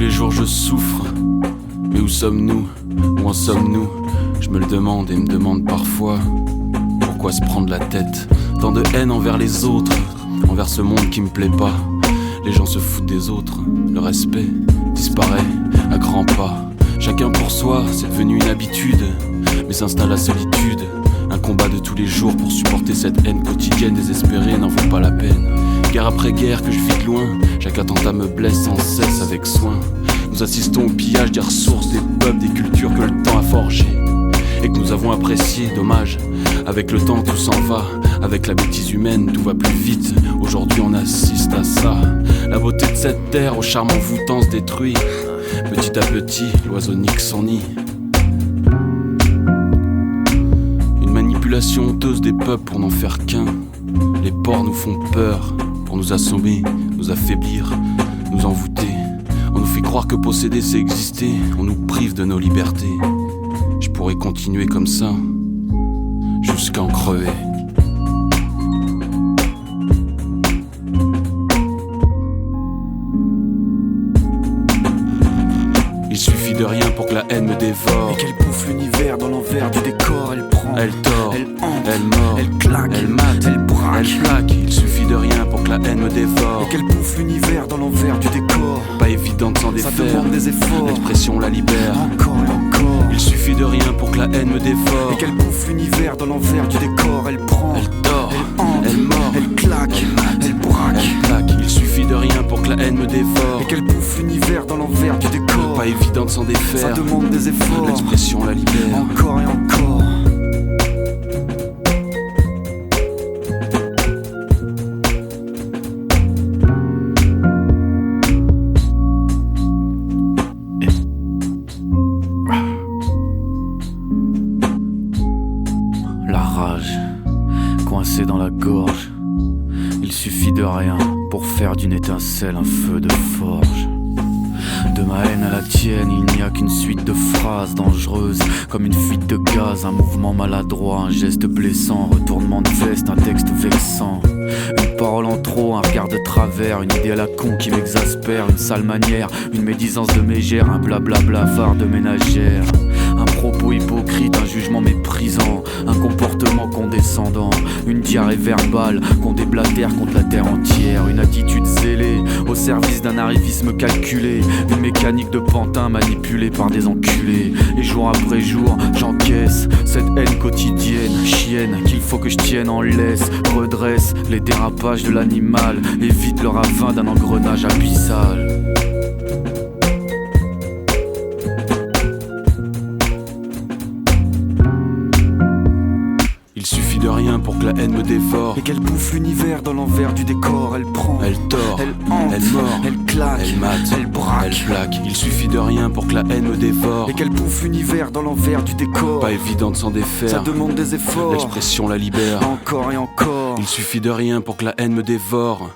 les jours je souffre, mais où sommes-nous? Où en sommes-nous? Je me le demande et me demande parfois pourquoi se prendre la tête. Tant de haine envers les autres, envers ce monde qui me plaît pas. Les gens se foutent des autres, le respect disparaît à grands pas. Chacun pour soi, c'est devenu une habitude, mais s'installe la solitude. Un combat de tous les jours pour supporter cette haine quotidienne. Désespérée n'en vaut pas la peine. Guerre après guerre que je vis de loin, chaque attentat me blesse sans cesse avec soin. Nous assistons au pillage des ressources, des peuples, des cultures que le temps a forgées et que nous avons apprécié, dommage. Avec le temps tout s'en va, avec la bêtise humaine tout va plus vite. Aujourd'hui on assiste à ça. La beauté de cette terre au charme envoûtant se détruit. Petit à petit l'oiseau nique son nid. Une manipulation honteuse des peuples pour n'en faire qu'un. Les porcs nous font peur pour nous assommer, nous affaiblir, nous envoûter. On nous fait croire que posséder c'est exister. On nous prive de nos libertés. Je pourrais continuer comme ça jusqu'à en crever. Il suffit de rien pour que la haine me dévore. Et qu'elle bouffe l'univers dans l'envers du décor. Elle prend, elle tord, elle hante, elle mord, elle claque, elle mate, elle braque, elle plaque. Il suffit de rien pour que la haine me dévore. Et qu'elle bouffe l'univers dans l'envers du décor. Pas évident de s'en défaire, ça demande des efforts. L'expression la libère. Encore et encore. Il suffit de rien pour que la haine me dévore. Et qu'elle bouffe l'univers dans l'envers du décor. Elle prend, elle tord, elle hante, elle mord, elle claque, elle mate, elle braque, elle plaque. Il suffit de rien pour que la haine me dévore. Et qu'elle bouffe l'univers dans l'envers du décor. Pas évident de s'en défaire, ça demande des efforts. L'expression la libère. Encore et encore. La rage, coincée dans la gorge. Il suffit de rien pour faire d'une étincelle un feu de forge. De ma haine à la tienne, il n'y a qu'une suite de phrases dangereuses, comme une fuite de gaz, un mouvement maladroit, un geste blessant, retournement de veste, un texte vexant. Une parole en trop, un regard de travers, une idée à la con qui m'exaspère, une sale manière, une médisance de mégère, un blablabla phare de ménagère. Un propos hypocrite, un jugement méprisant, un comportement condescendant, une diarrhée verbale qu'on déblatère contre la terre entière, une attitude zélée au service d'un arrivisme calculé, une mécanique de pantin manipulée par des enculés. Et jour après jour, j'encaisse cette haine quotidienne, chienne, qu'il faut que je tienne en laisse, redresse les dérapages de l'animal, évite le ravin d'un engrenage abyssal. Il suffit de rien pour que la haine me dévore. Et qu'elle bouffe l'univers dans l'envers du décor. Elle prend, elle tord, elle hante, elle mord, elle claque, elle mate, elle braque, elle plaque. Il suffit de rien pour que la haine me dévore. Et qu'elle bouffe l'univers dans l'envers du décor. Pas évident de s'en défaire, ça demande des efforts. L'expression la libère. Encore et encore. Il suffit de rien pour que la haine me dévore.